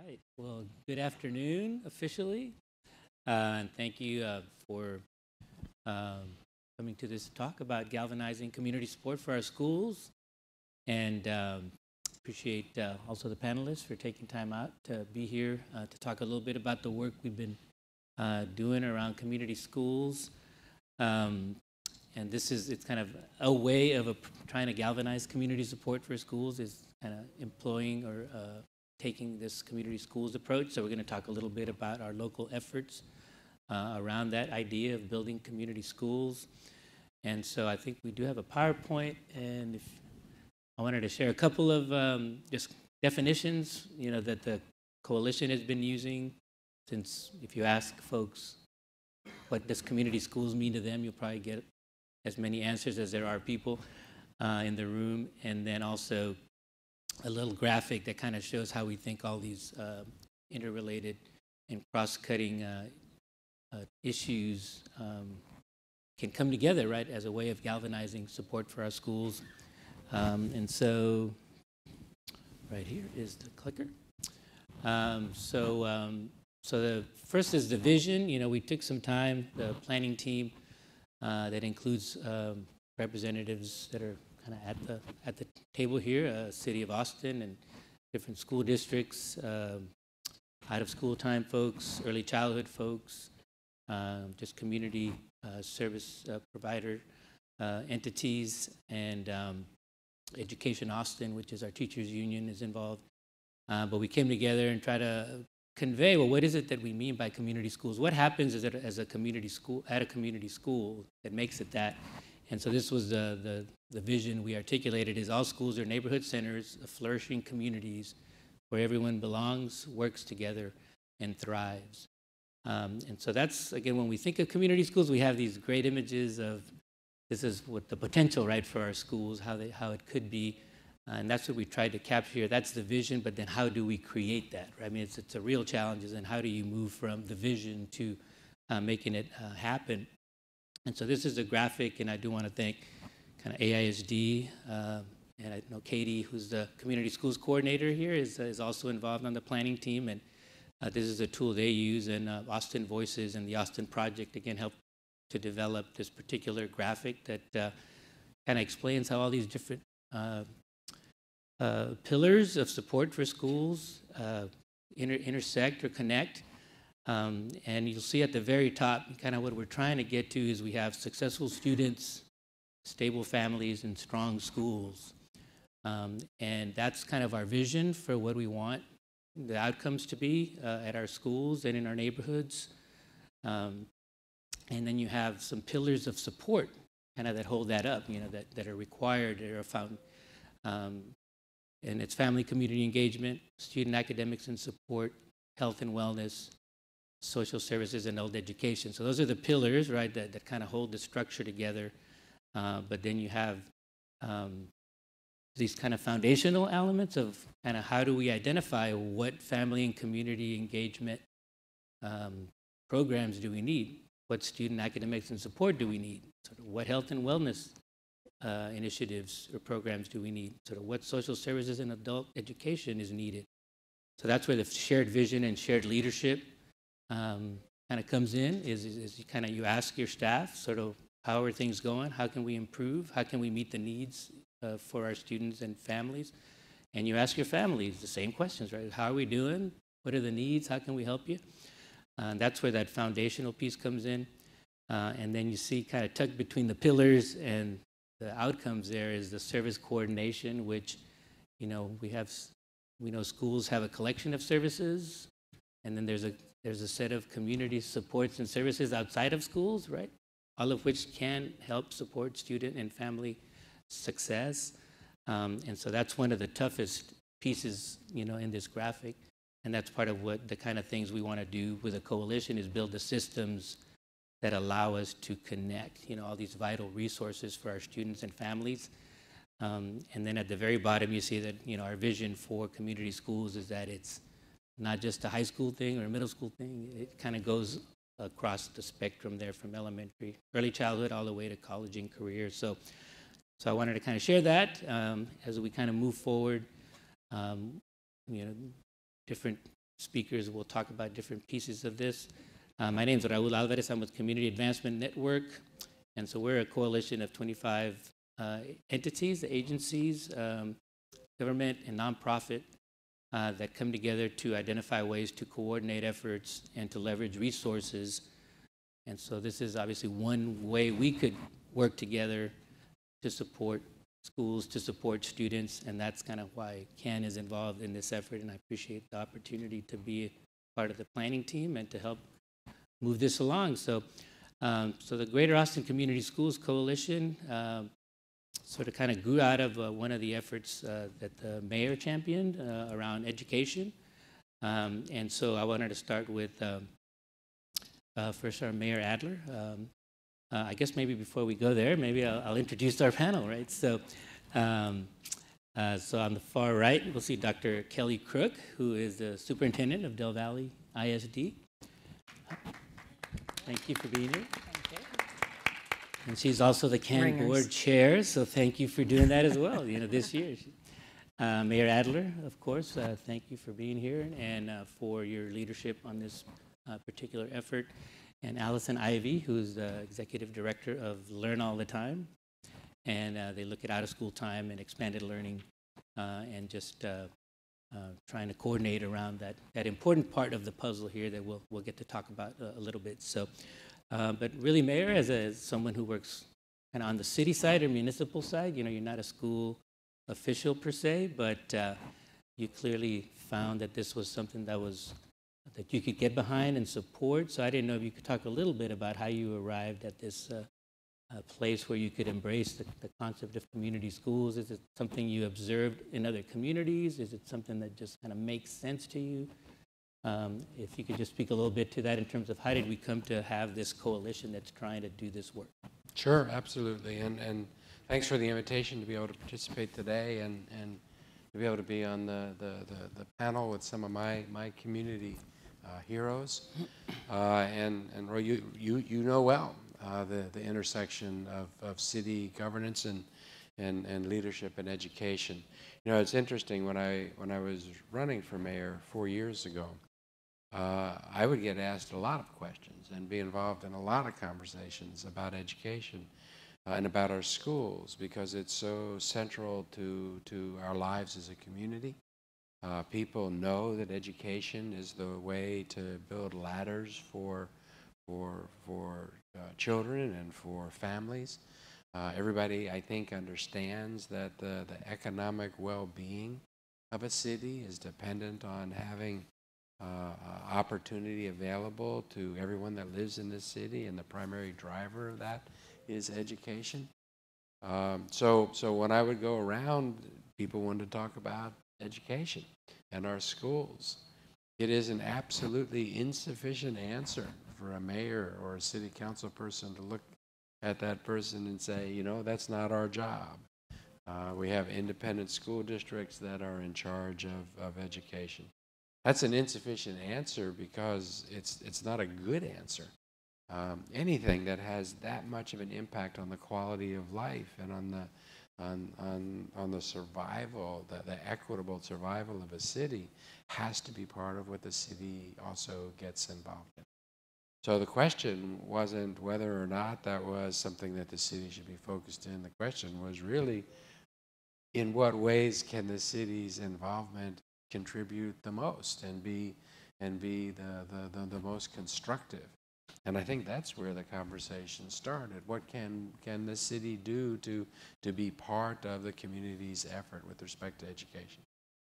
right. Well, good afternoon officially. And thank you for coming to this talk about galvanizing community support for our schools. And appreciate also the panelists for taking time out to be here to talk a little bit about the work we've been doing around community schools. And it's kind of a way of trying to galvanize community support for schools is kind of employing or taking this community schools approach. So we're going to talk a little bit about our local efforts around that idea of building community schools. And so I think we do have a PowerPoint, and if I wanted to share a couple of just definitions, that the coalition has been using. Since if you ask folks what does community schools mean to them, you'll probably get as many answers as there are people in the room. And then also a little graphic that kind of shows how we think all these interrelated and cross-cutting issues can come together, right, as a way of galvanizing support for our schools. And so right here is the clicker. So the first is the vision. We took some time, the planning team that includes representatives that are kind of at the table here, City of Austin and different school districts, out of school time folks, early childhood folks, just community service provider entities, and Education Austin, which is our teachers union, is involved. But we came together and tried to convey, well, what is it that we mean by community schools? What happens as a community school, at a community school that makes it that? And so this was the vision we articulated, is all schools are neighborhood centers of flourishing communities where everyone belongs, works together, and thrives. And so that's, again, when we think of community schools, we have these great images of this is what the potential, right, for our schools, how it could be. And that's what we tried to capture here. That's the vision, but then how do we create that? Right? I mean, it's a real challenge, and how do you move from the vision to making it happen? And so this is a graphic, and I do want to thank kind of AISD, and I know Katie, who's the community schools coordinator here, is also involved on the planning team, and this is a tool they use, and Austin Voices and the Austin Project, again, helped to develop this particular graphic that kind of explains how all these different pillars of support for schools intersect or connect. And you'll see at the very top, kind of what we're trying to get to is we have successful students, stable families, and strong schools. And that's kind of our vision for what we want the outcomes to be at our schools and in our neighborhoods. And then you have some pillars of support kind of that hold that up, that are required, that are found. And it's family community engagement, student academics and support, health and wellness, social services, and adult education. So those are the pillars, right, that kind of hold the structure together. But then you have these kind of foundational elements of kind of how do we identify what family and community engagement programs do we need? What student academics and support do we need? Sort of what health and wellness initiatives or programs do we need? Sort of what social services and adult education is needed? So that's where the shared vision and shared leadership kind of comes in, is you ask your staff, sort of, how are things going? How can we improve? How can we meet the needs for our students and families? And you ask your families the same questions, right? How are we doing? What are the needs? How can we help you? And that's where that foundational piece comes in. And then you see kind of tucked between the pillars and the outcomes there is the service coordination, which, we know schools have a collection of services, and then there's a set of community supports and services outside of schools, right? All of which can help support student and family success. And so that's one of the toughest pieces, in this graphic. And that's part of what the kind of things we want to do with a coalition is build the systems that allow us to connect, all these vital resources for our students and families. And then at the very bottom, you see that, our vision for community schools is that it's not just a high school thing or a middle school thing. It kind of goes across the spectrum there from elementary, early childhood, all the way to college and career. So I wanted to kind of share that as we kind of move forward. Different speakers will talk about different pieces of this. My name is Raul Alvarez. I'm with Community Advancement Network. And so we're a coalition of 25 entities, agencies, government, and nonprofit that come together to identify ways to coordinate efforts and to leverage resources. And so this is obviously one way we could work together to support schools, to support students, and that's kind of why CAN is involved in this effort, and I appreciate the opportunity to be part of the planning team and to help move this along. So the Greater Austin Community Schools Coalition sort of kind of grew out of one of the efforts that the mayor championed around education. And so I wanted to start with first our Mayor Adler. I guess maybe before we go there, maybe I'll introduce our panel, right? So on the far right, we'll see Dr. Kelly Crook, who is the superintendent of Del Valle ISD. Thank you for being here. Thank you. And she's also the CAN board chair, so thank you for doing that as well, this year. Mayor Adler, of course, thank you for being here and for your leadership on this particular effort. And Allison Ivey, who's the executive director of Learn All the Time. And they look at out-of-school time and expanded learning and just trying to coordinate around that important part of the puzzle here that we'll get to talk about a little bit. So, but really, Mayor, as someone who works kind of on the city side or municipal side, you're not a school official per se, but you clearly found that this was something that you could get behind and support. So I didn't know if you could talk a little bit about how you arrived at this place where you could embrace the concept of community schools. Is it something you observed in other communities? Is it something that just kind of makes sense to you? If you could just speak a little bit to that in terms of how did we come to have this coalition that's trying to do this work? Sure, absolutely. And thanks for the invitation to be able to participate today and to be able to be on the panel with some of my community heroes. And Roy, you know well the intersection of city governance and leadership and education. It's interesting, when I was running for mayor 4 years ago, I would get asked a lot of questions and be involved in a lot of conversations about education and about our schools, because it's so central to our lives as a community. People know that education is the way to build ladders for children and for families. Everybody, I think, understands that the economic well-being of a city is dependent on having opportunity available to everyone that lives in this city, and the primary driver of that is education. So when I would go around, people wanted to talk about education and our schools. It is an absolutely insufficient answer for a mayor or a city council person to look at that person and say, that's not our job. We have independent school districts that are in charge of education. That's an insufficient answer because it's not a good answer. Anything that has that much of an impact on the quality of life and on the survival, the equitable survival of a city, has to be part of what the city also gets involved in. So the question wasn't whether or not that was something that the city should be focused in. The question was really, in what ways can the city's involvement contribute the most and be the most constructive? And I think that's where the conversation started. What can the city do to be part of the community's effort with respect to education?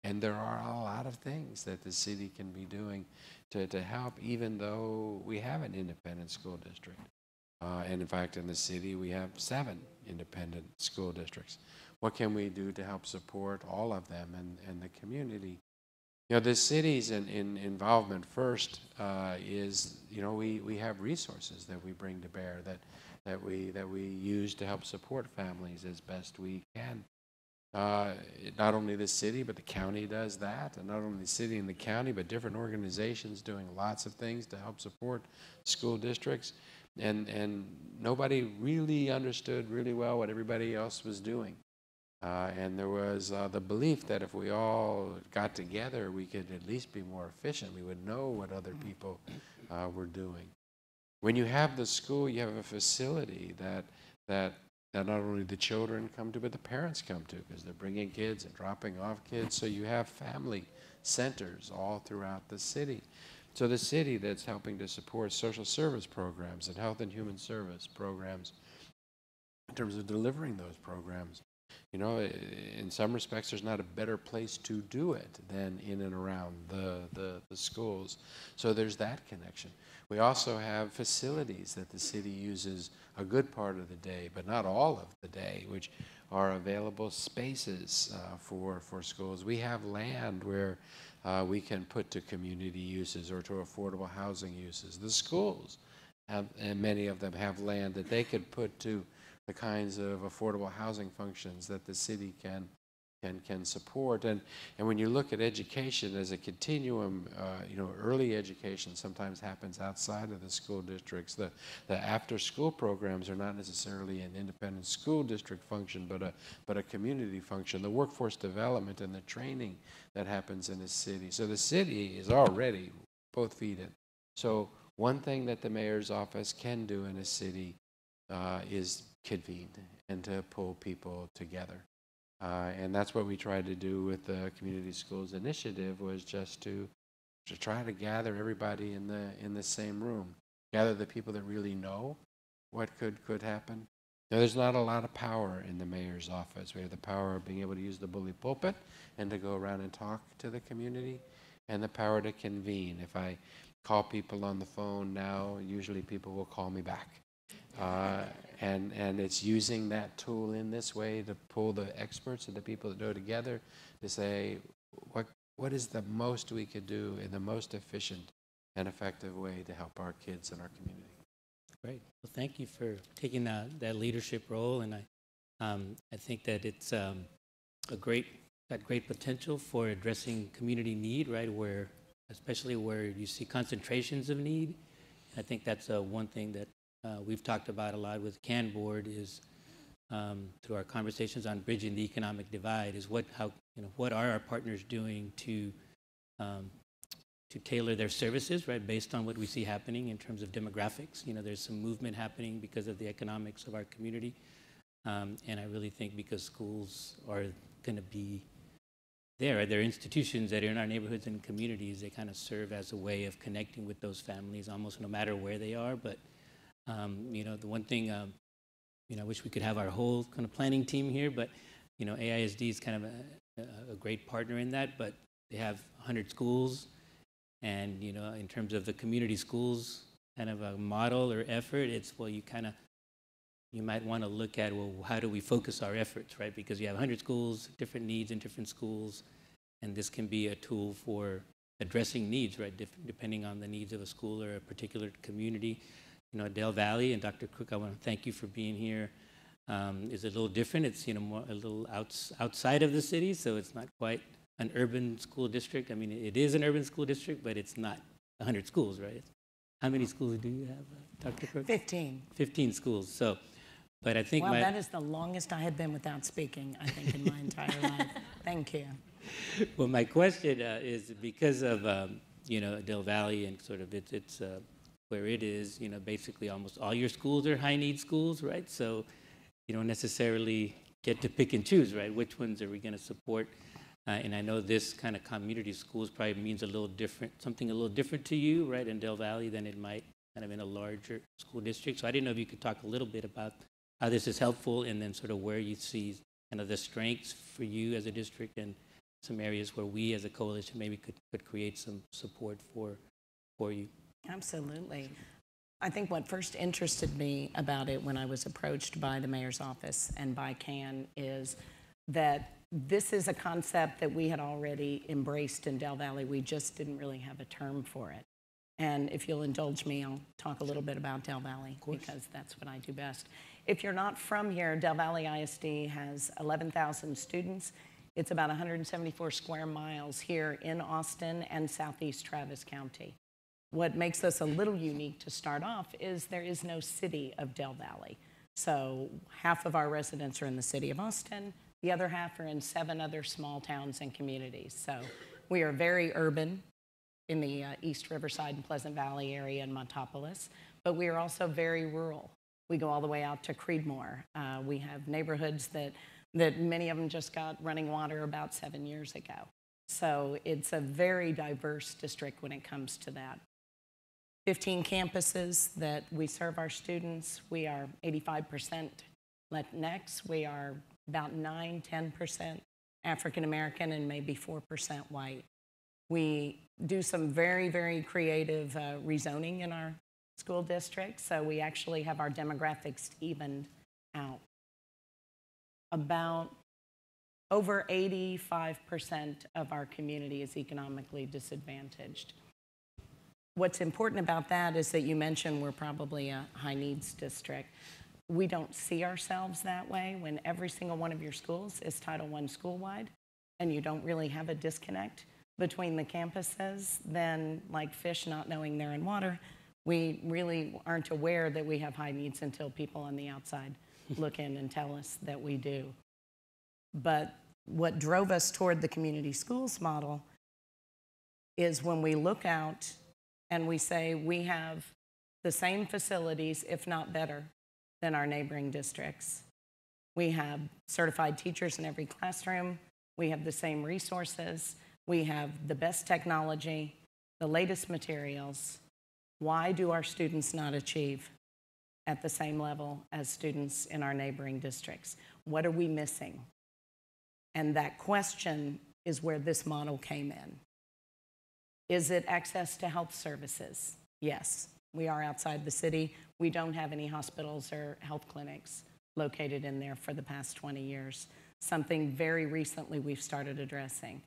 And there are a lot of things that the city can be doing to help, even though we have an independent school district. And in fact, in the city, we have 7 independent school districts. What can we do to help support all of them and the community? The city's involvement first is, we have resources that we bring to bear that we use to help support families as best we can. Not only the city, but the county does that, and not only the city and the county, but different organizations doing lots of things to help support school districts. And nobody really understood really well what everybody else was doing. And there was the belief that if we all got together, we could at least be more efficient. We would know what other people were doing. When you have the school, you have a facility that not only the children come to, but the parents come to, because they're bringing kids and dropping off kids. So you have family centers all throughout the city. So the city that's helping to support social service programs and health and human service programs in terms of delivering those programs. You know, in some respects, there's not a better place to do it than in and around the schools. So there's that connection. We also have facilities that the city uses a good part of the day, but not all of the day, which are available spaces for schools. We have land where we can put to community uses or to affordable housing uses. The schools have, and many of them have land that they could put to the kinds of affordable housing functions that the city can support. And when you look at education as a continuum, you know, early education sometimes happens outside of the school districts. The after-school programs are not necessarily an independent school district function, but a community function. The workforce development and the training that happens in the city. So the city is already both feet in. So one thing that the mayor's office can do in a city is convene and to pull people together. And that's what we tried to do with the Community Schools Initiative, was just to try to gather everybody in the same room, gather the people that really know what could happen. Now, there's not a lot of power in the mayor's office. We have the power of being able to use the bully pulpit and to go around and talk to the community, and the power to convene. If I call people on the phone now, usually people will call me back. And it's using that tool in this way to pull the experts and the people that know together to say, what is the most we could do in the most efficient and effective way to help our kids and our community. Great. Well, thank you for taking that leadership role, and I think that it's got great potential for addressing community need, right? Especially where you see concentrations of need. I think that's one thing that we've talked about a lot with CAN Board is through our conversations on bridging the economic divide is what are our partners doing to tailor their services, right, based on what we see happening in terms of demographics. You know, there's some movement happening because of the economics of our community, and I really think because schools are going to be there, they're institutions that are in our neighborhoods and communities. They kind of serve as a way of connecting with those families, almost no matter where they are. But you know, the one thing, you know, I wish we could have our whole kind of planning team here, but you know, AISD is kind of a great partner in that. But they have 100 schools, and you know, in terms of the community schools kind of a model or effort, it's you might want to look at, well, how do we focus our efforts, right? Because you have 100 schools, different needs in different schools, and this can be a tool for addressing needs, right? Depending on the needs of a school or a particular community. You know, Del Valle and Dr. Crook, I want to thank you for being here. Is a little different. It's, you know, a little outside of the city, so it's not quite an urban school district. I mean, it is an urban school district, but it's not 100 schools, right? How many schools do you have, Dr. Crook? 15. 15 schools. So, but I think that is the longest I have been without speaking, I think, in my entire life. Thank you. Well, my question is because of, you know, Del Valle and sort of it's where it is, you know, basically almost all your schools are high-need schools, right? So you don't necessarily get to pick and choose, right? Which ones are we going to support? And I know this kind of community schools probably means something a little different to you, right, in Del Valle than it might kind of in a larger school district. So I didn't know if you could talk a little bit about how this is helpful, and then sort of where you see kind of the strengths for you as a district and some areas where we as a coalition maybe could create some support for you. Absolutely. I think what first interested me about it when I was approached by the mayor's office and by CAN is that this is a concept that we had already embraced in Del Valle. We just didn't really have a term for it. And if you'll indulge me, I'll talk a little bit about Del Valle because that's what I do best. If you're not from here, Del Valle ISD has 11,000 students. It's about 174 square miles here in Austin and Southeast Travis County. What makes us a little unique to start off is there is no city of Del Valle. So half of our residents are in the city of Austin, The other half are in 7 other small towns and communities. So we are very urban in the East Riverside and Pleasant Valley area and Montopolis, but we are also very rural. We go all the way out to Creedmoor. We have neighborhoods that many of them just got running water about 7 years ago. So it's a very diverse district when it comes to that. 15 campuses that we serve our students. We are 85% Latinx. We are about 9–10% African American and maybe 4% white. We do some very, very creative rezoning in our school district, so we actually have our demographics evened out. About over 85% of our community is economically disadvantaged. What's important about that is that you mentioned we're probably a high needs district. We don't see ourselves that way. When every single one of your schools is Title I school-wide and you don't really have a disconnect between the campuses, then like fish not knowing they're in water, we really aren't aware that we have high needs until people on the outside look in and tell us that we do. But what drove us toward the community schools model is when we look out and we say we have the same facilities, if not better, than our neighboring districts. We have certified teachers in every classroom. We have the same resources. We have the best technology, the latest materials. Why do our students not achieve at the same level as students in our neighboring districts? What are we missing? And that question is where this model came in. Is it access to health services? Yes. We are outside the city. We don't have any hospitals or health clinics located in there for the past 20 years. Something very recently we've started addressing.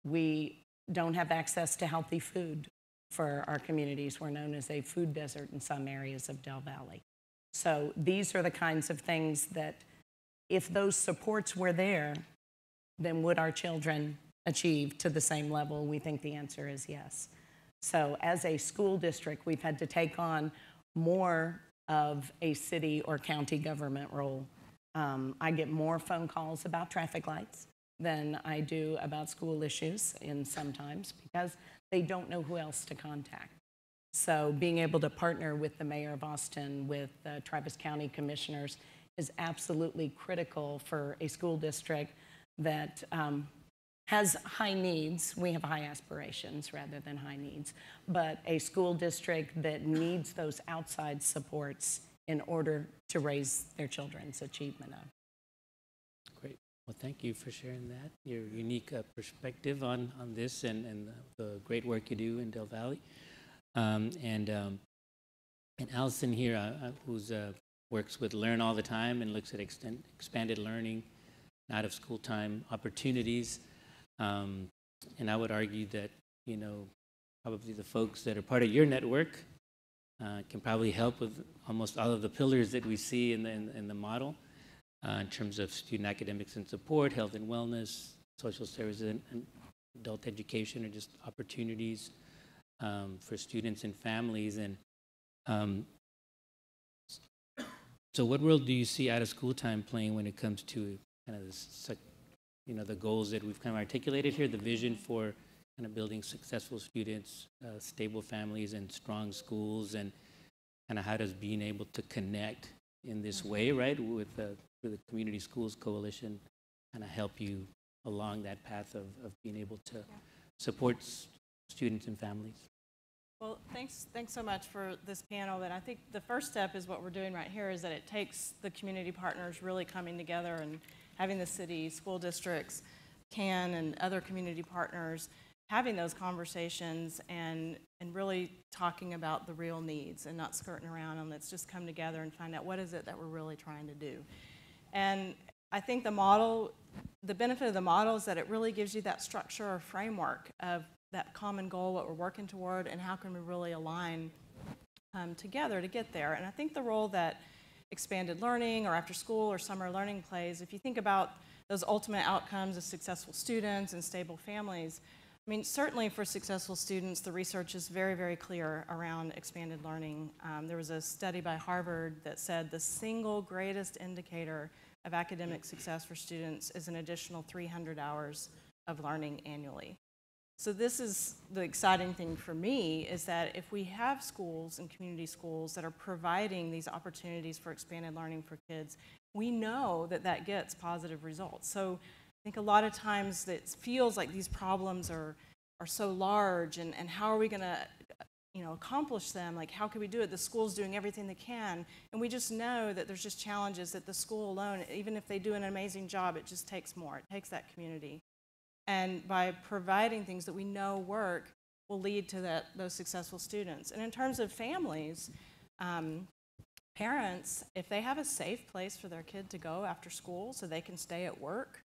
We don't have access to healthy food for our communities. We're known as a food desert in some areas of Del Valle. So these are the kinds of things that if those supports were there, then would our children achieve to the same level? We think the answer is yes. So as a school district, we've had to take on more of a city or county government role. I get more phone calls about traffic lights than I do about school issues sometimes because they don't know who else to contact. So being able to partner with the mayor of Austin, with Travis County commissioners is absolutely critical for a school district that has high needs. We have high aspirations rather than high needs, but a school district that needs those outside supports in order to raise their children's achievement up. Great. Well, thank you for sharing that, your unique perspective on this and the great work you do in Del Valle. And Allison here, who works with Learn All the Time and looks at expanded learning, out of school time opportunities. And I would argue that, you know, probably the folks that are part of your network can probably help with almost all of the pillars that we see in the model in terms of student academics and support, health and wellness, social services, and adult education, or just opportunities for students and families. And so what role do you see out of school time playing when it comes to kind of this, you know, the goals that we've kind of articulated here, the vision for kind of building successful students, stable families, and strong schools, and kind of how does being able to connect in this way, right, with the Community Schools Coalition kind of help you along that path of being able to support students and families? Well, thanks so much for this panel. But I think the first step is what we're doing right here is that it takes the community partners really coming together and having the city, school districts, CAN, and other community partners having those conversations and really talking about the real needs and not skirting around them. Let's just come together and find out what is it that we're really trying to do. And I think the model, the benefit of the model is that it really gives you that structure or framework of that common goal, what we're working toward, and how can we really align together to get there. And I think the role that expanded learning or after school or summer learning plays, if you think about those ultimate outcomes of successful students and stable families, I mean, certainly for successful students, the research is very, very clear around expanded learning. There was a study by Harvard that said the single greatest indicator of academic success for students is an additional 300 hours of learning annually. So this is the exciting thing for me, is that if we have schools and community schools that are providing these opportunities for expanded learning for kids, we know that that gets positive results. So I think a lot of times it feels like these problems are so large, and how are we going to accomplish them? Like, how can we do it? The school's doing everything they can, and we just know that there's just challenges that the school alone, even if they do an amazing job, it just takes more. It takes that community. And by providing things that we know work will lead to those successful students. And in terms of families, parents, if they have a safe place for their kid to go after school so they can stay at work,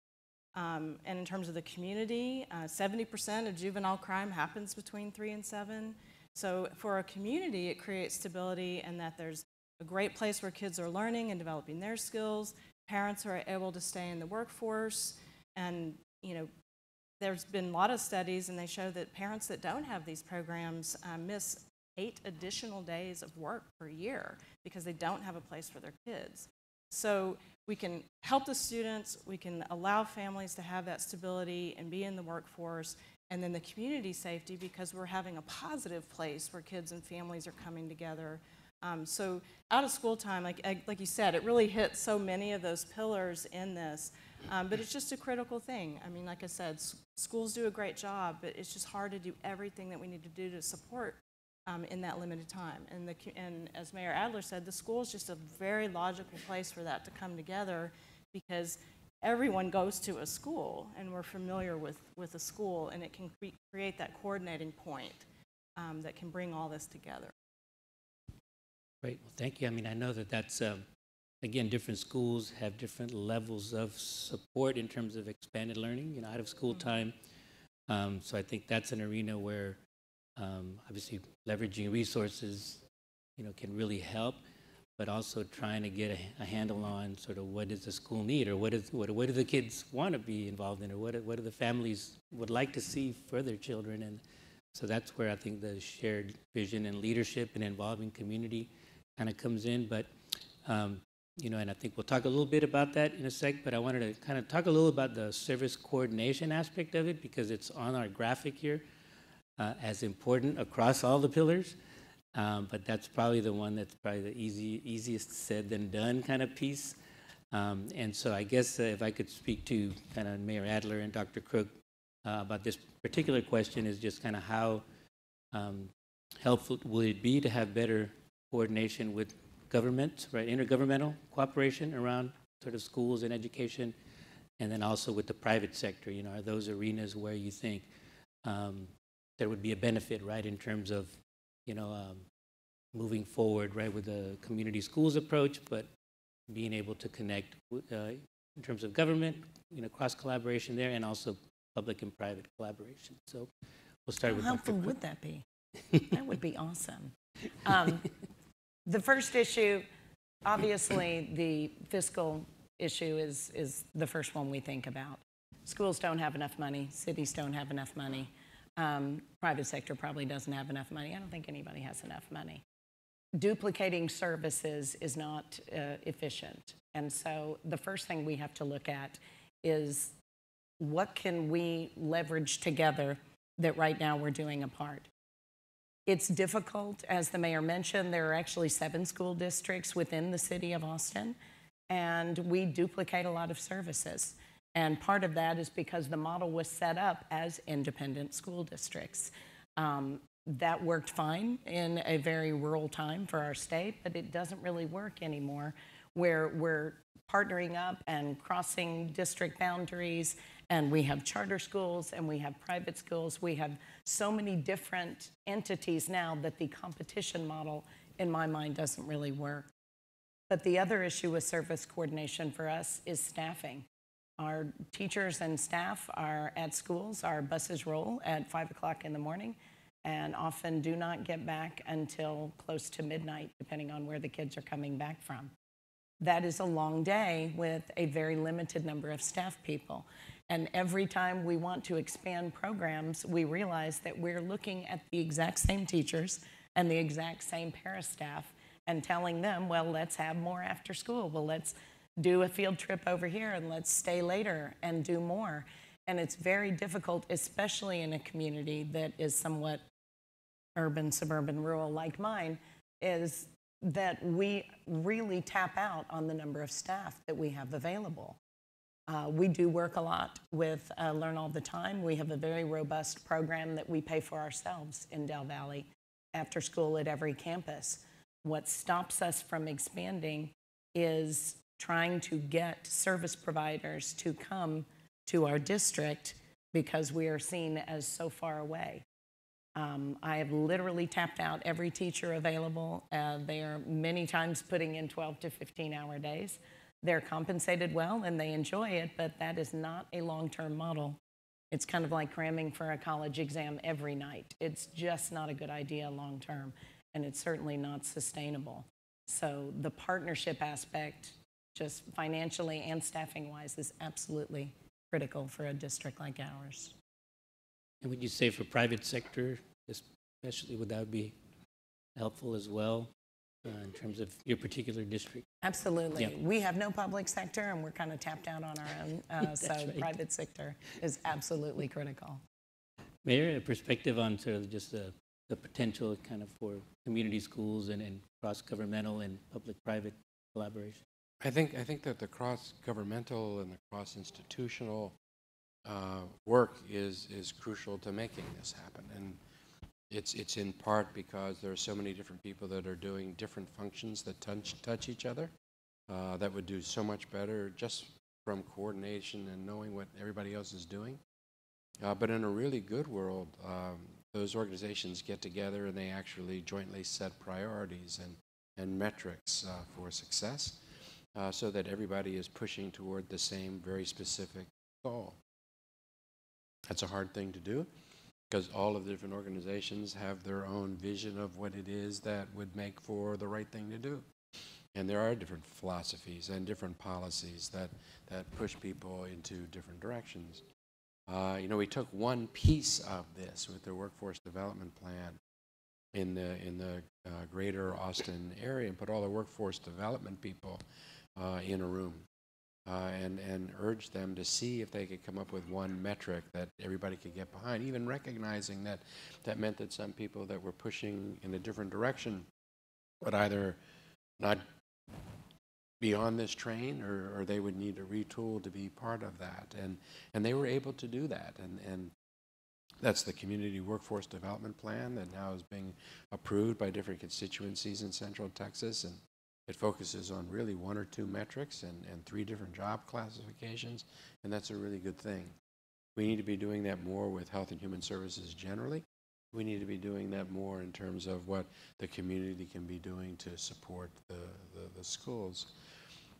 and in terms of the community, 70% of juvenile crime happens between 3 and 7. So for a community, it creates stability, and that there's a great place where kids are learning and developing their skills. Parents are able to stay in the workforce, and there's been a lot of studies, and they show that parents that don't have these programs miss 8 additional days of work per year because they don't have a place for their kids. So we can help the students, we can allow families to have that stability and be in the workforce, and then the community safety, because we're having a positive place where kids and families are coming together. So out of school time, like you said, it really hits so many of those pillars in this. But it's just a critical thing. I mean, like I said, schools do a great job, but it's just hard to do everything that we need to do to support in that limited time. And as Mayor Adler said, the school is just a very logical place for that to come together, because everyone goes to a school, and we're familiar with a school, and it can create that coordinating point that can bring all this together. Great. Well, thank you. I mean, I know that that's, again, different schools have different levels of support in terms of expanded learning, out of school time. So I think that's an arena where obviously leveraging resources, can really help, but also trying to get a handle on sort of what does the school need, or what do the kids want to be involved in, or what do the families would like to see for their children. And so that's where I think the shared vision and leadership and involving community kind of comes in. But and I think we'll talk a little bit about that in a sec, but I wanted to kind of talk a little about the service coordination aspect of it, because it's on our graphic here as important across all the pillars. But that's probably the one that's probably the easiest said than done kind of piece. And so I guess if I could speak to kind of Mayor Adler and Dr. Crook about this particular question, is just kind of how helpful would it be to have better coordination with government, right? Intergovernmental cooperation around sort of schools and education, and then also with the private sector. Are those arenas where you think there would be a benefit, right, in terms of moving forward, right, with the community schools approach, but being able to connect in terms of government, cross collaboration there, and also public and private collaboration. So we'll start with How Dr. helpful Crook. would that be? That would be awesome. The first issue, obviously, the fiscal issue is the first one we think about. Schools don't have enough money. Cities don't have enough money. Private sector probably doesn't have enough money. I don't think anybody has enough money. Duplicating services is not efficient. And so the first thing we have to look at is, what can we leverage together that right now we're doing apart? It's difficult. As the mayor mentioned, there are actually 7 school districts within the city of Austin, and we duplicate a lot of services. And part of that is because the model was set up as independent school districts. That worked fine in a very rural time for our state, but it doesn't really work anymore, where we're partnering up and crossing district boundaries, and we have charter schools and we have private schools. We have so many different entities now that the competition model, in my mind, doesn't really work. But the other issue with service coordination for us is staffing. Our teachers and staff are at schools. Our buses roll at 5 o'clock in the morning and often do not get back until close to midnight, depending on where the kids are coming back from. That is a long day with a very limited number of staff people. And every time we want to expand programs, we realize that we're looking at the exact same teachers and the exact same para staff and telling them, well, let's have more after school. Well, let's do a field trip over here and let's stay later and do more. And it's very difficult, especially in a community that is somewhat urban, suburban, rural like mine, is that we really tap out on the number of staff that we have available. We do work a lot with Learn All the Time. We have a very robust program that we pay for ourselves in Del Valle after school at every campus. What stops us from expanding is trying to get service providers to come to our district because we are seen as so far away. I have literally tapped out every teacher available. They are many times putting in 12 to 15-hour days. They're compensated well and they enjoy it, but that is not a long-term model. It's kind of like cramming for a college exam every night. It's just not a good idea long-term, and it's certainly not sustainable. So the partnership aspect, just financially and staffing-wise, is absolutely critical for a district like ours. And would you say for private sector, especially, would that be helpful as well in terms of your particular district? Absolutely. Yep. We have no public sector, and we're kind of tapped out on our own. So right. private sector is absolutely critical. Mayor, a perspective on sort of just the potential kind of for community schools and cross-governmental and public-private collaboration? I think that the cross-governmental and the cross-institutional work is crucial to making this happen, and it's in part because there are so many different people that are doing different functions that touch each other that would do so much better just from coordination and knowing what everybody else is doing. But in a really good world, those organizations get together and they actually jointly set priorities and metrics for success so that everybody is pushing toward the same very specific goal. That's a hard thing to do because all of the different organizations have their own vision of what it is that would make for the right thing to do. And there are different philosophies and different policies that push people into different directions. We took one piece of this with the workforce development plan in the greater Austin area and put all the workforce development people in a room and urged them to see if they could come up with one metric that everybody could get behind, even recognizing that meant that some people that were pushing in a different direction would either not be on this train or they would need to retool to be part of that. And they were able to do that. And that's the Community Workforce Development Plan that now is being approved by different constituencies in Central Texas. And it focuses on really one or two metrics and 3 different job classifications. And that's a really good thing. We need to be doing that more with health and human services generally. We need to be doing that more in terms of what the community can be doing to support the schools.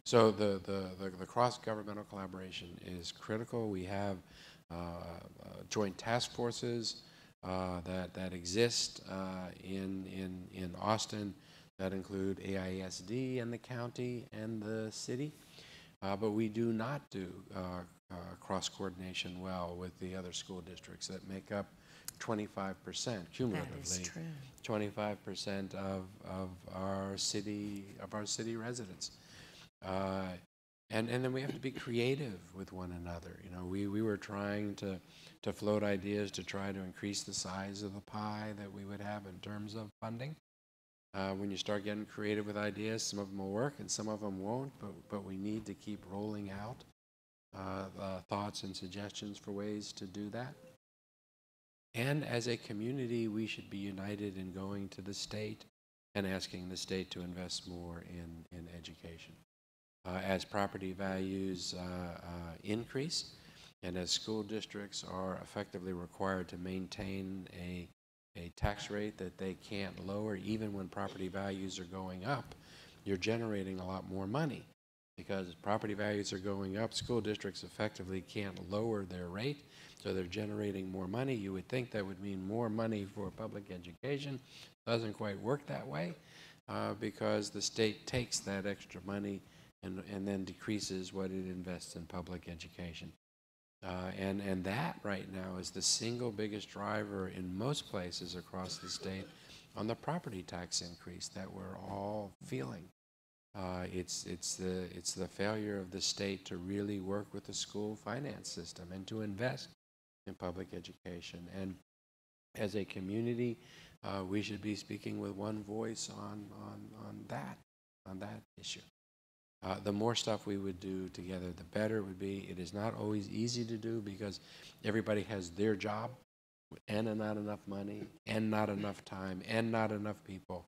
So the cross-governmental collaboration is critical. We have joint task forces that exist in Austin that include AISD and the county and the city, but we do not do cross-coordination well with the other school districts that make up 25% cumulatively. That is true. 25% of our city residents. And then we have to be creative with one another. We were trying to float ideas to try to increase the size of the pie that we would have in terms of funding. When you start getting creative with ideas, some of them will work and some of them won't, but we need to keep rolling out thoughts and suggestions for ways to do that. And as a community, we should be united in going to the state and asking the state to invest more in education. As property values increase and as school districts are effectively required to maintain a tax rate that they can't lower even when property values are going up, you're generating a lot more money. Because as property values are going up, school districts effectively can't lower their rate, so they're generating more money. You would think that would mean more money for public education. Doesn't quite work that way because the state takes that extra money and then decreases what it invests in public education. And that right now is the single biggest driver in most places across the state on the property tax increase that we're all feeling. It's the failure of the state to really work with the school finance system and to invest in public education. And as a community, we should be speaking with one voice on that issue. The more stuff we would do together, the better it would be. It is not always easy to do because everybody has their job and not enough money and not enough time and not enough people.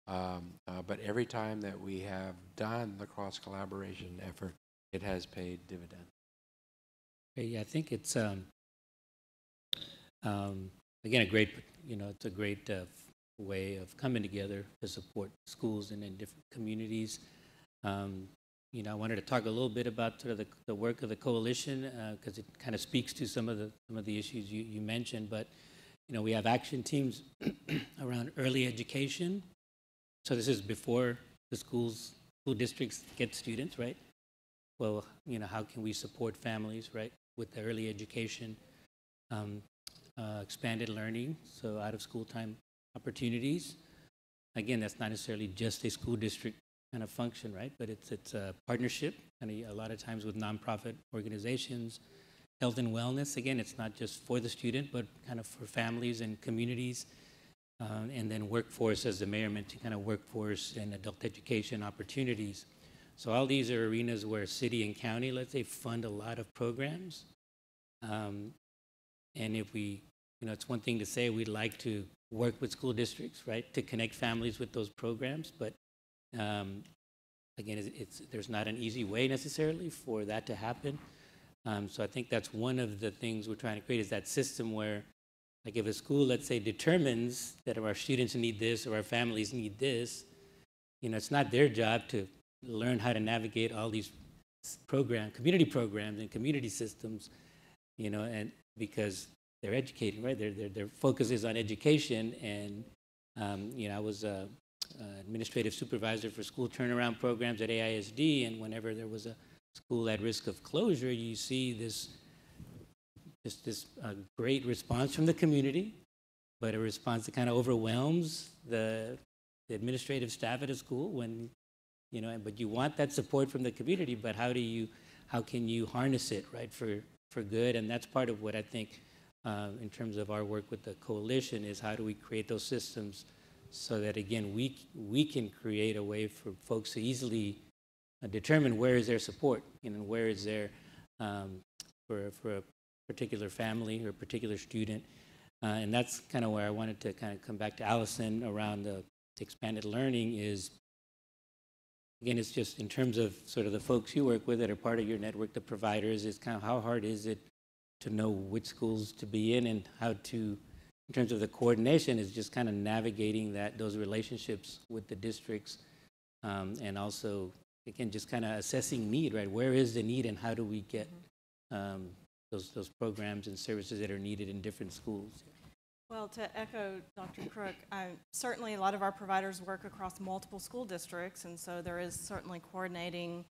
But every time that we have done the cross-collaboration effort, it has paid dividends. Yeah, I think it's again it's a great way of coming together to support schools and in different communities. I wanted to talk a little bit about sort of the work of the coalition because it kind of speaks to some of the issues you mentioned. But we have action teams around early education. So this is before the school districts get students, right? Well, how can we support families, right, with the early education, expanded learning, so out of school time opportunities. Again, that's not necessarily just a school district kind of function, right? But it's a partnership, and a lot of times with nonprofit organizations. Health and wellness, again, it's not just for the student, but kind of for families and communities. And then workforce, as the mayor mentioned, kind of workforce and adult education opportunities. So all these are arenas where city and county, let's say, fund a lot of programs. And if we, it's one thing to say we'd like to work with school districts, right, to connect families with those programs, but again, there's not an easy way necessarily for that to happen. So I think that's one of the things we're trying to create, is that system where, like, if a school, let's say, determines that our students need this or our families need this, it's not their job to learn how to navigate all these community programs and community systems, and because they're educating, right? Their focus is on education. And, I was administrative supervisor for school turnaround programs at AISD, and whenever there was a school at risk of closure, you see this great response from the community, but a response that kind of overwhelms the administrative staff at a school when, but you want that support from the community, but how can you harness it, right, for good? And that's part of what I think in terms of our work with the coalition is how do we create those systems so that, again, we can create a way for folks to easily determine where is their support, where is their, for a particular family or a particular student. And that's kind of where I wanted to kind of come back to Allison around the expanded learning is, again, it's just in terms of sort of the folks you work with that are part of your network, the providers, is kind of how hard is it to know which schools to be in and how to, in terms of the coordination, is just kind of navigating those relationships with the districts, and also, again, just kind of assessing need, right? Where is the need and how do we get those programs and services that are needed in different schools? Well, to echo Dr. Crook, certainly a lot of our providers work across multiple school districts, and so there is certainly coordinating,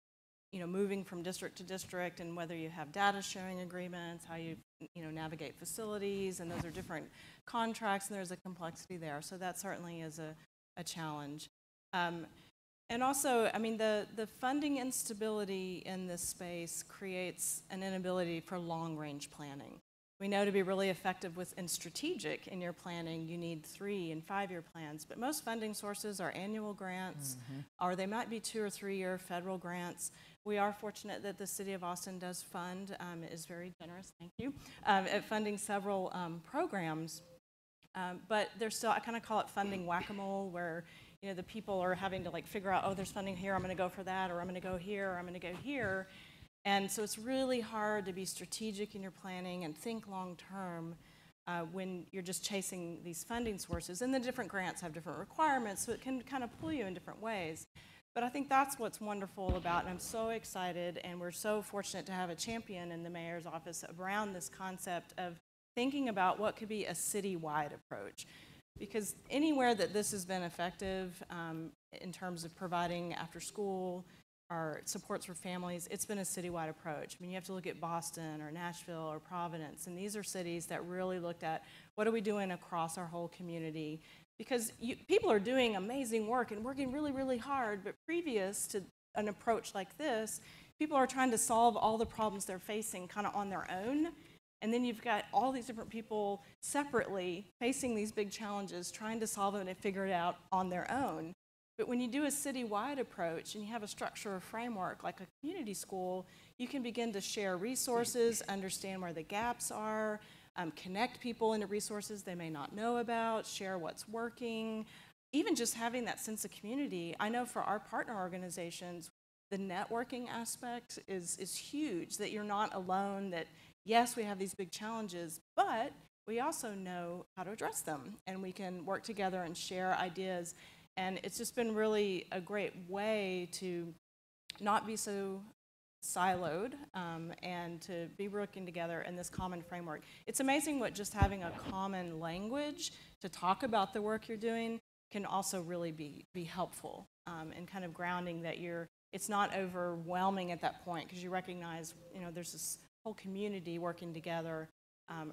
moving from district to district, and whether you have data sharing agreements, how you navigate facilities, and those are different contracts, and there's a complexity there. So that certainly is a challenge. And also, the funding instability in this space creates an inability for long-range planning. We know to be really effective and strategic in your planning, you need 3- and 5-year plans, but most funding sources are annual grants, or they might be 2- or 3-year federal grants. We are fortunate that the City of Austin does fund, it is very generous, thank you, at funding several programs, but there's still, I kind of call it funding whack-a-mole, where the people are having to figure out, oh, there's funding here, I'm going to go for that, or I'm going to go here, or I'm going to go here. And so it's really hard to be strategic in your planning and think long-term when you're just chasing these funding sources. And the different grants have different requirements, so it can kind of pull you in different ways. But I think that's what's wonderful about, and I'm so excited, and we're so fortunate to have a champion in the mayor's office around this concept of thinking about what could be a citywide approach. Because anywhere that this has been effective in terms of providing after school or supports for families, it's been a citywide approach. You have to look at Boston or Nashville or Providence, and these are cities that really looked at what are we doing across our whole community Because people are doing amazing work and working really, really hard, but previous to an approach like this, people are trying to solve all the problems they're facing kind of on their own. And then you've got all these different people separately facing these big challenges, trying to solve them and figure it out on their own. But when you do a citywide approach and you have a structure or framework like a community school, you can begin to share resources, understand where the gaps are, connect people into resources they may not know about, share what's working. Even just having that sense of community, I know for our partner organizations, the networking aspect is huge, that you're not alone, that yes, we have these big challenges, but we also know how to address them, and we can work together and share ideas. And it's just been really a great way to not be so siloed and to be working together in this common framework. It's amazing what just having a common language to talk about the work you're doing can also really be helpful in kind of grounding that it's not overwhelming at that point, because you recognize, there's this whole community working together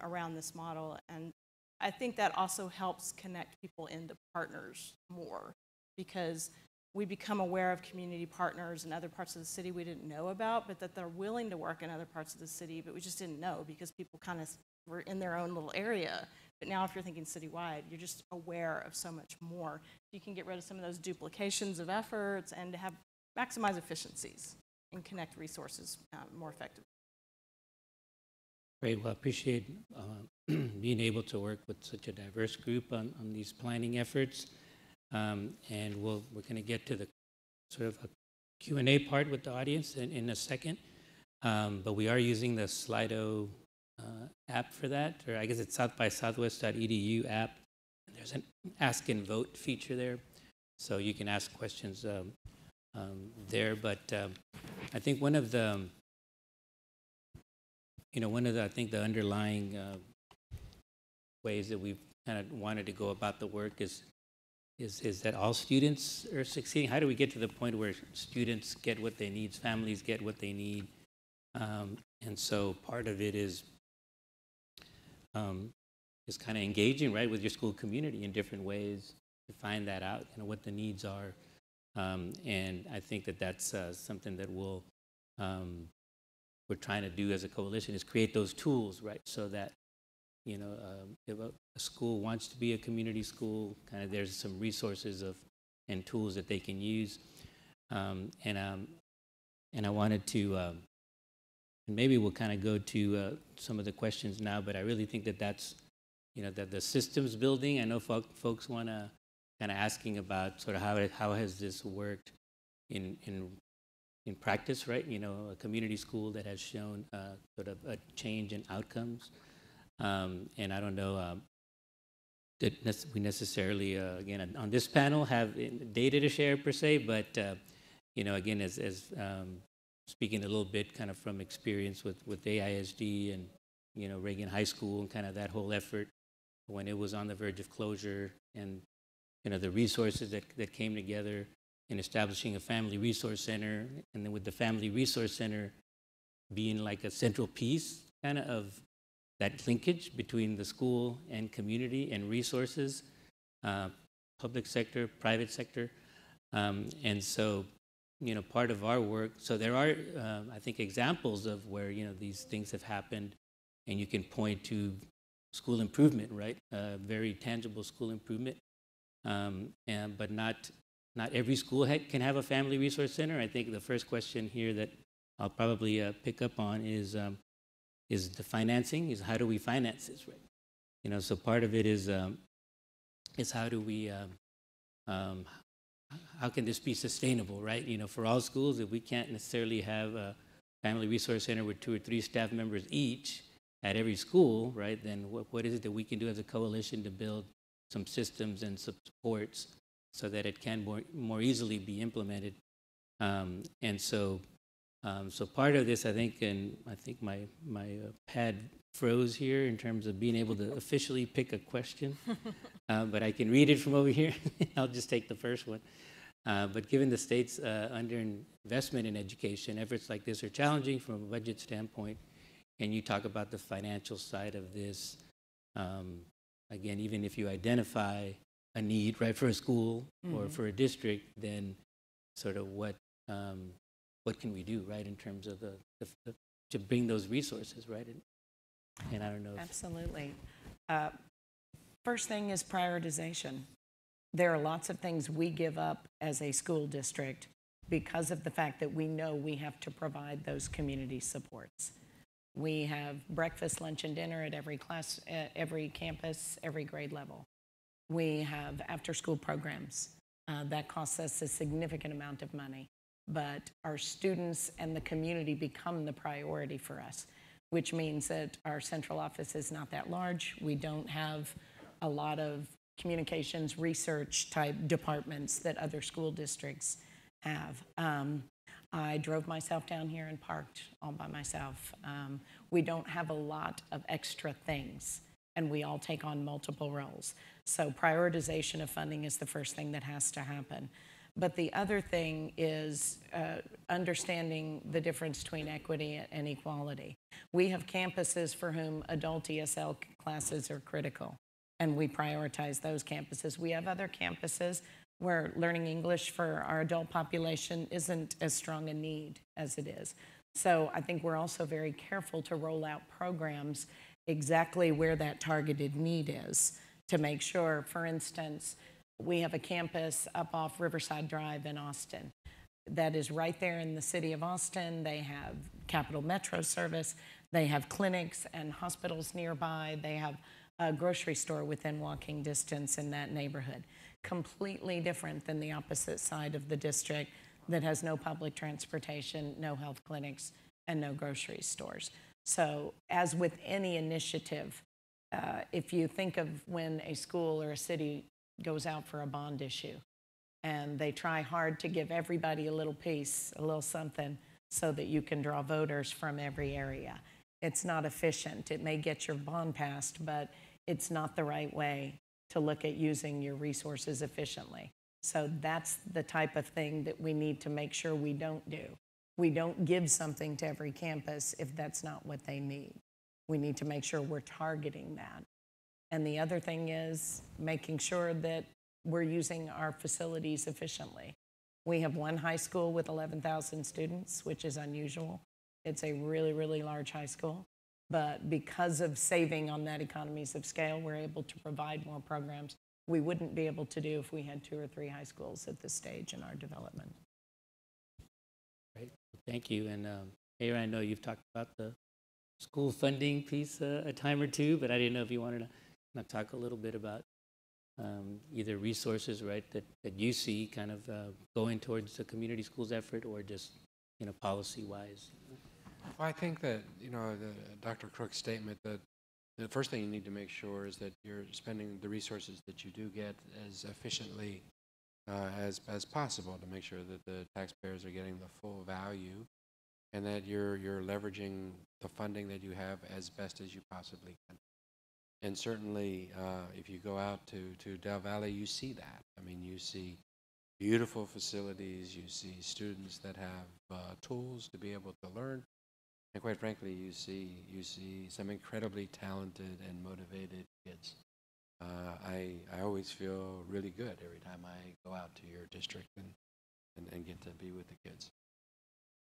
around this model. And I think that also helps connect people into partners more, because we become aware of community partners in other parts of the city we didn't know about, but that they're willing to work in other parts of the city, but we just didn't know because people kind of were in their own little area. But now if you're thinking citywide, you're just aware of so much more. You can get rid of some of those duplications of efforts and to maximize efficiencies and connect resources more effectively. Great. Well, I appreciate being able to work with such a diverse group on these planning efforts. And we're going to get to the sort of a Q&A part with the audience in a second. But we are using the Slido app for that, or I guess it's SXSWEdu app. There's an ask and vote feature there, so you can ask questions there. But I think one of the I think the underlying ways that we've kind of wanted to go about the work is that all students are succeeding. How do we get to the point where students get what they need, families get what they need? And so part of it is kind of engaging, right, with your school community in different ways to find that out, what the needs are. And I think that that's something that we're trying to do as a coalition, is create those tools, right, so that if a school wants to be a community school, kind of there's some resources and tools that they can use. And I wanted to, and maybe we'll kind of go to some of the questions now, but I really think that that's, that the systems building, I know folks want to kind of asking about sort of how has this worked in practice, right? A community school that has shown sort of a change in outcomes. And I don't know that we necessarily, again, on this panel have data to share per se, but, again, as speaking a little bit kind of from experience with AISD and, Reagan High School and kind of that whole effort when it was on the verge of closure, and, the resources that came together in establishing a family resource center, and then with the family resource center being like a central piece kind of that linkage between the school and community and resources, public sector, private sector. And so, part of our work, so there are, I think, examples of where, these things have happened, and you can point to school improvement, right? Very tangible school improvement. But not every school can have a family resource center. I think the first question here that I'll probably pick up on is the financing, is how do we finance this, right? So part of it is how do we, how can this be sustainable, right? For all schools, if we can't necessarily have a family resource center with 2 or 3 staff members each at every school, right? Then what is it that we can do as a coalition to build some systems and supports so that it can more easily be implemented? And so part of this, I think, and I think my pad froze here in terms of being able to officially pick a question, but I can read it from over here. I'll just take the first one. But given the state's underinvestment in education, efforts like this are challenging from a budget standpoint. Can you talk about the financial side of this? Again, even if you identify a need, right, for a school or for a district, then sort of what can we do, right, in terms of to bring those resources, right? And I don't know. Absolutely. First thing is prioritization. There are lots of things we give up as a school district because of the fact that we know we have to provide those community supports. We have breakfast, lunch, and dinner at every class, at every campus, every grade level. We have after-school programs. That costs us a significant amount of money, but our students and the community become the priority for us, which means that our central office is not that large. We don't have a lot of communications research type departments that other school districts have. I drove myself down here and parked all by myself. We don't have a lot of extra things, and we all take on multiple roles. So prioritization of funding is the first thing that has to happen. But the other thing is understanding the difference between equity and equality. We have campuses for whom adult ESL classes are critical, and we prioritize those campuses. We have other campuses where learning English for our adult population isn't as strong a need as it is. So I think we're also very careful to roll out programs exactly where that targeted need is to make sure, for instance, we have a campus up off Riverside Drive in Austin that is right there in the city of Austin. They have Capital Metro service. They have clinics and hospitals nearby. They have a grocery store within walking distance in that neighborhood. Completely different than the opposite side of the district that has no public transportation, no health clinics, and no grocery stores. So as with any initiative, if you think of when a school or a city goes out for a bond issue and they try hard to give everybody a little piece, a little something, so that you can draw voters from every area. It's not efficient. It may get your bond passed, but it's not the right way to look at using your resources efficiently. So that's the type of thing that we need to make sure we don't do. We don't give something to every campus if that's not what they need. We need to make sure we're targeting that. And the other thing is making sure that we're using our facilities efficiently. We have one high school with 11,000 students, which is unusual. It's a really, really large high school. But because of saving on that economies of scale, we're able to provide more programs we wouldn't be able to do if we had 2 or 3 high schools at this stage in our development. Great, thank you. And Mayor, I know you've talked about the school funding piece a time or two, but I didn't know if you wanted to talk a little bit about either resources, right, that you see kind of going towards the community schools effort, or just, you know, policy-wise. Well, I think that, you know, Dr. Crook's statement that the first thing you need to make sure is that you're spending the resources that you do get as efficiently as possible, to make sure that the taxpayers are getting the full value, and that you're leveraging the funding that you have as best as you possibly can. And certainly, if you go out to Del Valle, you see that. I mean, you see beautiful facilities, you see students that have tools to be able to learn, and quite frankly, you see some incredibly talented and motivated kids. I always feel really good every time I go out to your district and get to be with the kids.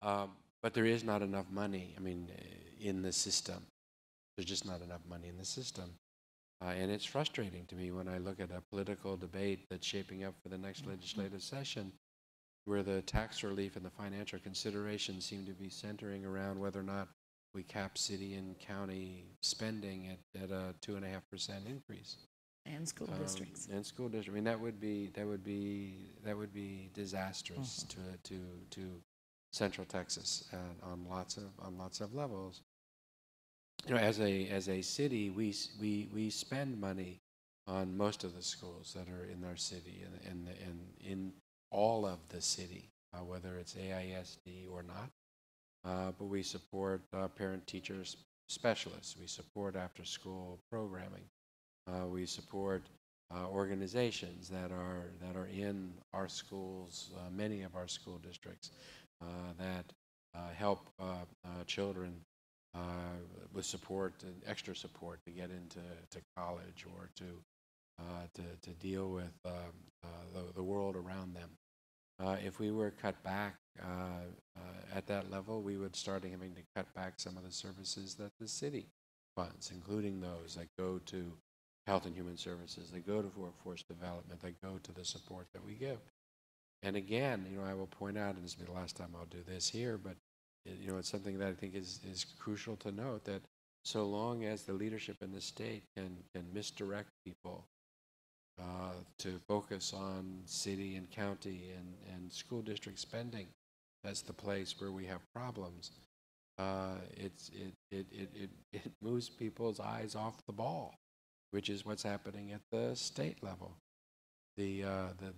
But there is not enough money, I mean, in the system. There's just not enough money in the system. And it's frustrating to me when I look at a political debate that's shaping up for the next legislative session, where the tax relief and the financial considerations seem to be centering around whether or not we cap city and county spending at a 2.5% increase. And school districts. And school districts. I mean, that would be disastrous to Central Texas on lots of levels. You know, as a city, we spend money on most of the schools that are in our city and in all of the city, whether it's AISD or not. But we support parent-teacher specialists. We support after-school programming. We support organizations that are in our schools, many of our school districts, that help children with support and extra support to get into college or to to deal with the world around them. If we were cut back at that level, we would start having to cut back some of the services that the city funds, including those that go to health and human services, that go to workforce development, that go to the support that we give. And again, I will point out, and this will be the last time I'll do this here, but it's something that I think is crucial to note, that so long as the leadership in the state can misdirect people to focus on city and county and school district spending, that's the place where we have problems. It moves people's eyes off the ball, which is what's happening at the state level. The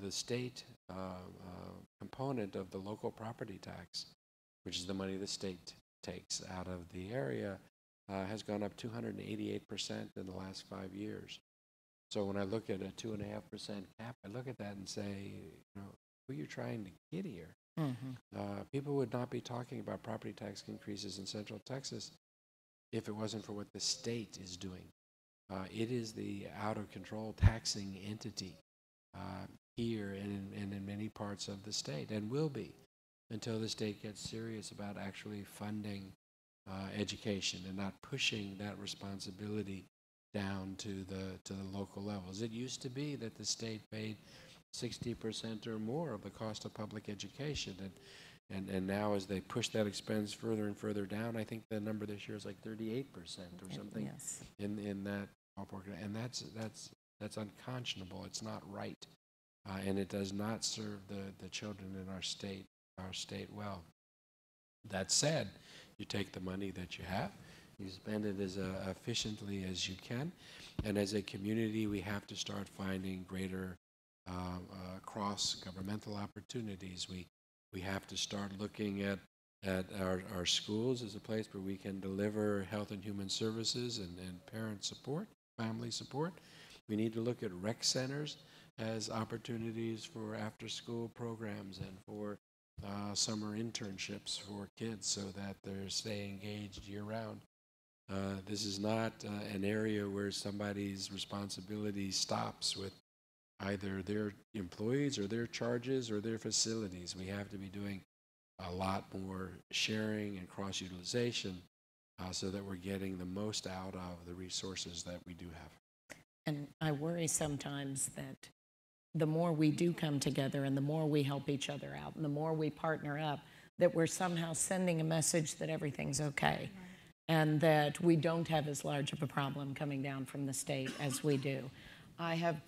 state component of the local property tax, which is the money the state takes out of the area, has gone up 288% in the last 5 years. So when I look at a 2.5% cap, I look at that and say, who are you trying to get here? Mm-hmm. People would not be talking about property tax increases in Central Texas if it wasn't for what the state is doing. It is the out-of-control taxing entity here and in many parts of the state, and will be until the state gets serious about actually funding education and not pushing that responsibility down to the local levels. It used to be that the state paid 60% or more of the cost of public education, and now as they push that expense further and further down, I think the number this year is like 38% or something. Yes. in that ballpark, and that's unconscionable. It's not right, and it does not serve the children in our state well. That said, you take the money that you have, you spend it as efficiently as you can, and as a community, we have to start finding greater cross-governmental opportunities. We have to start looking at our schools as a place where we can deliver health and human services and parent support, family support. We need to look at rec centers as opportunities for after-school programs and for summer internships for kids so that they stay engaged year-round. This is not an area where somebody's responsibility stops with either their employees or their charges or their facilities. We have to be doing a lot more sharing and cross-utilization so that we're getting the most out of the resources that we do have. And I worry sometimes that the more we do come together and the more we help each other out and the more we partner up, that we're somehow sending a message that everything's okay. Right. And that we don't have as large of a problem coming down from the state as we do. I have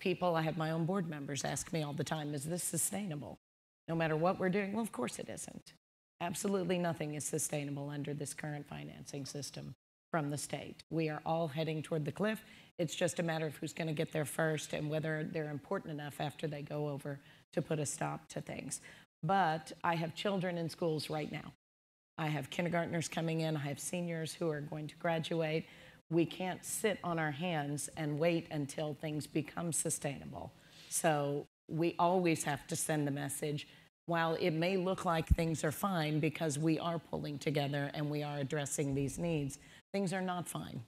my own board members ask me all the time, is this sustainable? No matter what we're doing? Well, of course it isn't. Absolutely nothing is sustainable under this current financing system from the state. We are all heading toward the cliff. It's just a matter of who's going to get there first and whether they're important enough after they go over to put a stop to things. But I have children in schools right now. I have kindergartners coming in. I have seniors who are going to graduate. We can't sit on our hands and wait until things become sustainable. So we always have to send the message, while it may look like things are fine because we are pulling together and we are addressing these needs, things are not fine.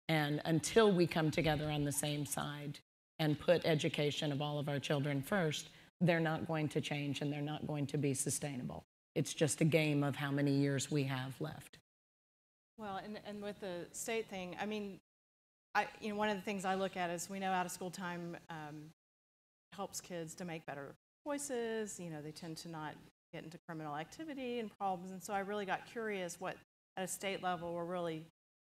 And until we come together on the same side and put education of all of our children first, they're not going to change and they're not going to be sustainable. It's just a game of how many years we have left. Well, and with the state thing, I mean, one of the things I look at is we know out-of-school time helps kids to make better choices. They tend to not get into criminal activity and problems. And so I really got curious what, at a state level, we're really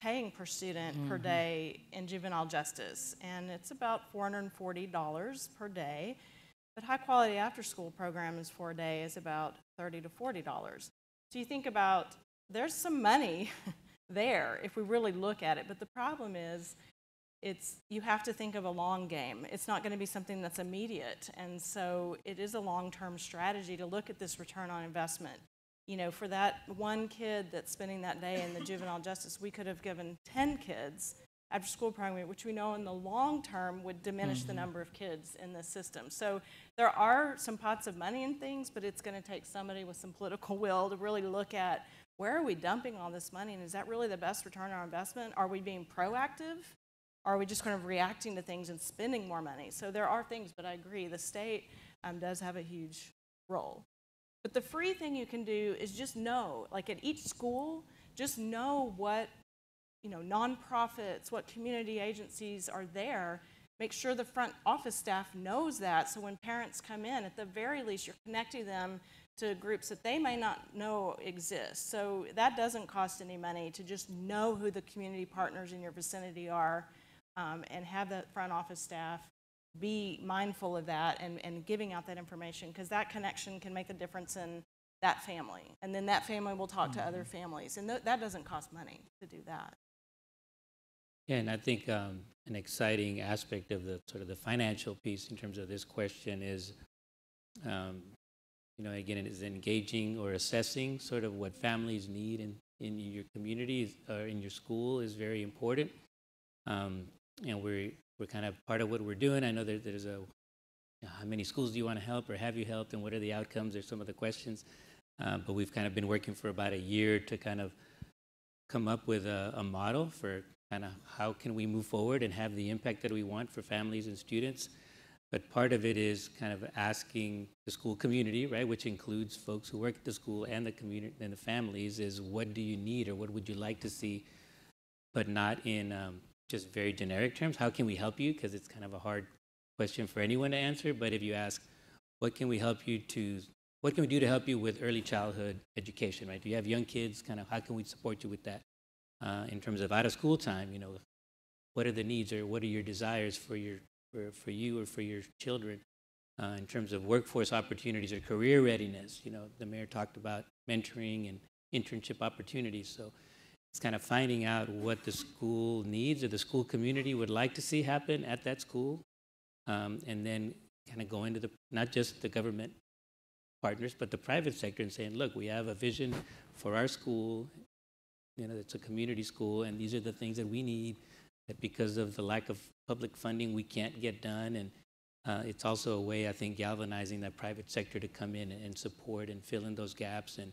paying per student per day in juvenile justice. And it's about $440 per day. But high-quality after-school programs for a day is about $30 to $40. So you think about, there's some money there if we really look at it. But the problem is, you have to think of a long game. It's not going to be something that's immediate. And so it is a long-term strategy to look at this return on investment. For that one kid that's spending that day in the juvenile justice, we could have given 10 kids after-school program, which we know in the long term would diminish the number of kids in the system. So there are some pots of money and things, but it's going to take somebody with some political will to really look at, where are we dumping all this money, and is that really the best return on our investment? Are we being proactive? are we just kind of reacting to things and spending more money? So there are things, but I agree, the state does have a huge role. But the free thing you can do is just know, like at each school, just know what, you know, nonprofits, what community agencies are there. Make sure the front office staff knows that, so when parents come in, at the very least, you're connecting them to groups that they may not know exist. So that doesn't cost any money, to just know who the community partners in your vicinity are, and have the front office staff be mindful of that and giving out that information, because that connection can make a difference in that family. And then that family will talk to other families, and that doesn't cost money to do that. Yeah, and I think an exciting aspect of the sort of the financial piece in terms of this question is, you know, again, it is engaging or assessing sort of what families need in your community or in your school is very important. And we're kind of part of what we're doing. I know that there's a, how many schools do you want to help, or have you helped, and what are the outcomes, are some of the questions. But we've kind of been working for about a year to kind of come up with a model for kind of how can we move forward and have the impact that we want for families and students. But part of it is kind of asking the school community, right, which includes folks who work at the school and the community and the families, is what do you need or what would you like to see, but not in just very generic terms. How can we help you? Because it's kind of a hard question for anyone to answer. But if you ask, what can we help you to, what can we do to help you with early childhood education, right? Do you have young kids? Kind of how can we support you with that? In terms of out of school time, you know, what are the needs or what are your desires for you or for your children? In terms of workforce opportunities or career readiness, you know, the mayor talked about mentoring and internship opportunities. So it's kind of finding out what the school needs or the school community would like to see happen at that school, and then kind of go into the, not just the government partners, but the private sector, and saying, look, we have a vision for our school. You know, it's a community school, and these are the things that we need, that because of the lack of public funding, we can't get done. And it's also a way, I think, galvanizing that private sector to come in and support and fill in those gaps and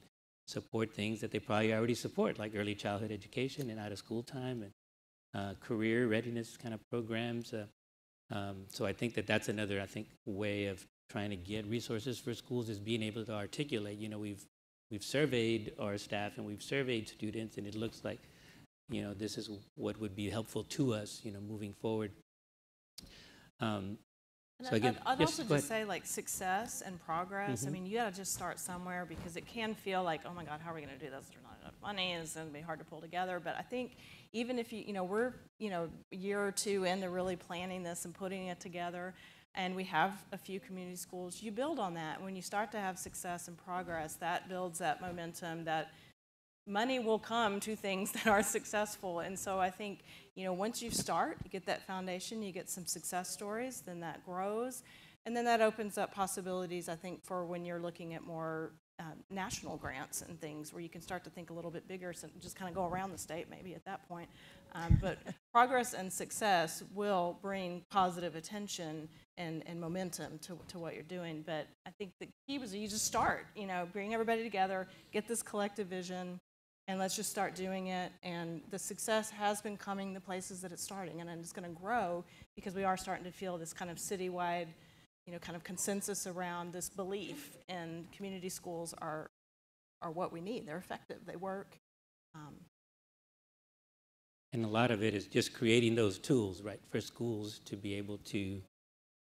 support things that they probably already support, like early childhood education and out of school time and career readiness kind of programs. So I think that that's another, I think, way of trying to get resources for schools, is being able to articulate. You know, we've surveyed our staff and we've surveyed students, and it looks like, you know, this is what would be helpful to us, you know, moving forward. So again, I'd also just say, like, success and progress. I mean, you got to just start somewhere, because it can feel like, oh my God, how are we going to do this? There's not enough money. It's going to be hard to pull together. But I think even if you know, we're, you know, a year or two into really planning this and putting it together, and we have a few community schools, you build on that. When you start to have success and progress, that builds that momentum, that money will come to things that are successful. And so I think, you know, once you start, you get that foundation, you get some success stories, then that grows. And then that opens up possibilities, I think, for when you're looking at more national grants and things, where you can start to think a little bit bigger, so just kind of go around the state maybe at that point. But progress and success will bring positive attention and momentum to what you're doing. But I think the key was you just start, you know, bring everybody together, get this collective vision, and let's just start doing it. And the success has been coming the places that it's starting, and it's going to grow, because we are starting to feel this kind of citywide, you know, kind of consensus around this belief in community schools are what we need. They're effective, they work. And a lot of it is just creating those tools, right, for schools to be able to,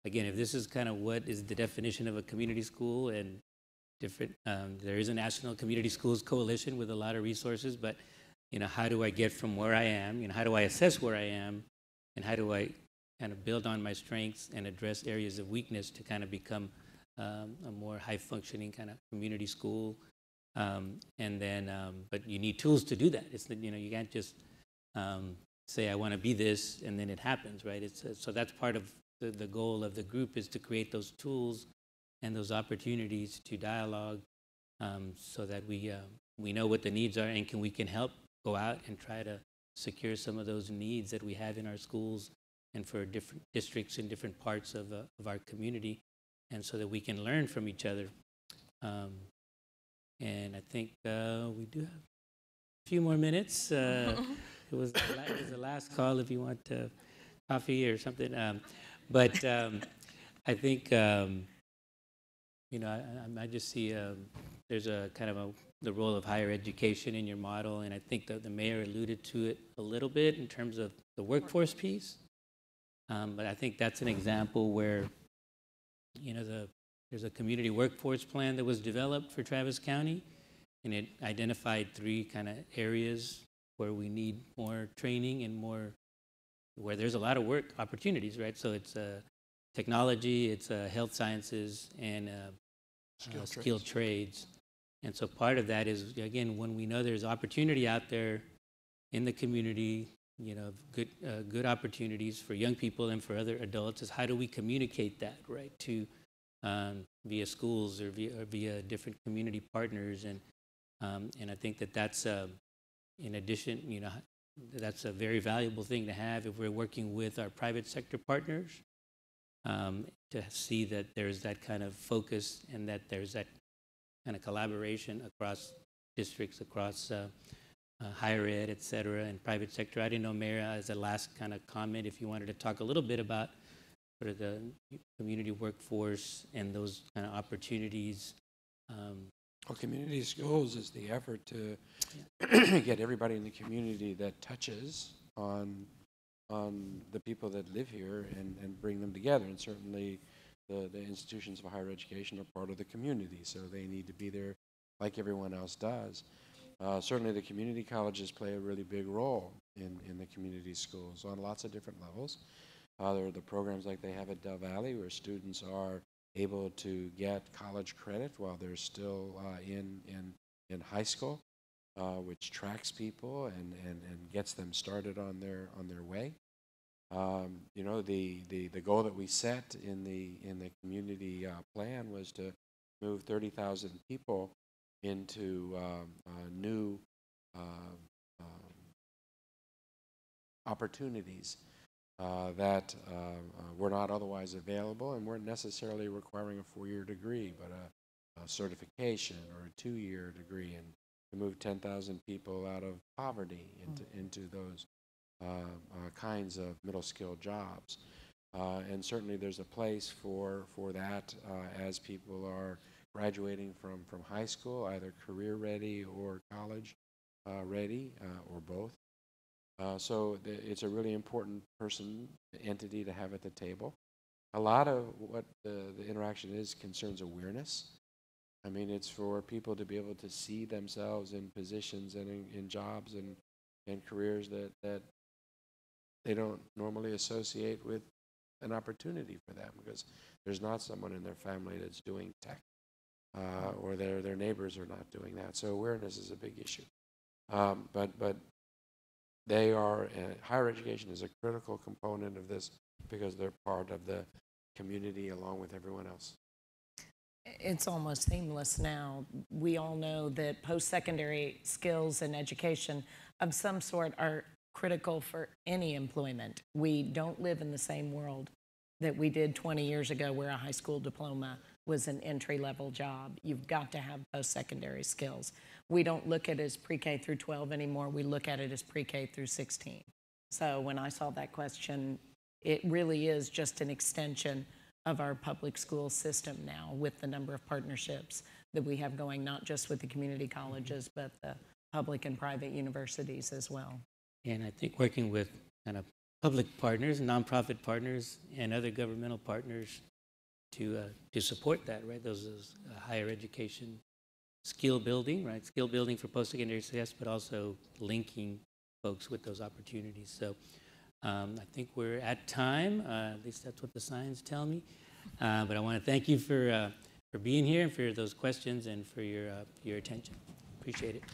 again, if this is kind of what is the definition of a community school, and different, there is a National Community Schools Coalition with a lot of resources, but, you know, how do I get from where I am, you know, how do I assess where I am, and how do I kind of build on my strengths and address areas of weakness to kind of become a more high-functioning kind of community school. And then, but you need tools to do that. It's, you know, you can't just say, I want to be this, and then it happens, right? It's, so that's part of the goal of the group, is to create those tools and those opportunities to dialogue, so that we know what the needs are, and we can help go out and try to secure some of those needs that we have in our schools and for different districts in different parts of our community, and so that we can learn from each other. And I think we do have a few more minutes. It was the last call if you want to coffee or something. But I think, you know, I just see there's a kind of the role of higher education in your model, and I think that the mayor alluded to it a little bit in terms of the workforce piece. But I think that's an example where, you know, there's a community workforce plan that was developed for Travis County, and it identified 3 kind of areas where we need more training and where there's a lot of work opportunities, right? So it's technology, it's health sciences, and skilled trades. And so part of that is, again, when we know there's opportunity out there in the community, you know, good opportunities for young people and for other adults, is how do we communicate that, right, to via schools or via different community partners, and I think that's in addition, you know, that's a very valuable thing to have if we're working with our private sector partners, to see that there's that kind of focus and that there's that kind of collaboration across districts, across higher ed, et cetera, and private sector. I didn't know, Mayor, as a last kind of comment, if you wanted to talk a little bit about sort of the community workforce and those kind of opportunities. Well, community schools is the effort to get everybody in the community that touches on the people that live here and bring them together. And certainly the institutions of higher education are part of the community, so they need to be there like everyone else does. Certainly the community colleges play a really big role in the community schools on lots of different levels. There are the programs like they have at Del Valle, where students are able to get college credit while they're still in high school, which tracks people and gets them started on their way. You know, the goal that we set in the community plan was to move 30,000 people into new opportunities that were not otherwise available and weren't necessarily requiring a 4-year degree, but a certification or a 2-year degree, and to move 10,000 people out of poverty into those kinds of middle-skilled jobs. And certainly there's a place for that as people are graduating from high school, either career ready or college ready, or both. So it's a really important entity to have at the table. A lot of what the interaction concerns awareness. I mean, it's for people to be able to see themselves in positions and in jobs and careers that they don't normally associate with an opportunity for them, because there's not someone in their family that's doing tech, or their neighbors are not doing that. So awareness is a big issue. But they are, higher education is a critical component of this because they're part of the community along with everyone else. It's almost seamless now. We all know that post-secondary skills and education of some sort are critical for any employment. We don't live in the same world that we did 20 years ago, where a high school diploma was an entry-level job. You've got to have post-secondary skills. We don't look at it as pre-K through 12 anymore. We look at it as pre-K through 16. So when I saw that question, it really is just an extension of our public school system now, with the number of partnerships that we have going, not just with the community colleges, but the public and private universities as well. And I think working with kind of public partners, nonprofit partners, and other governmental partners to support that, right? Those higher education skill building, right? Skill building for post-secondary success, but also linking folks with those opportunities. So I think we're at time. At least that's what the signs tell me. But I want to thank you for being here and for those questions and for your attention. Appreciate it.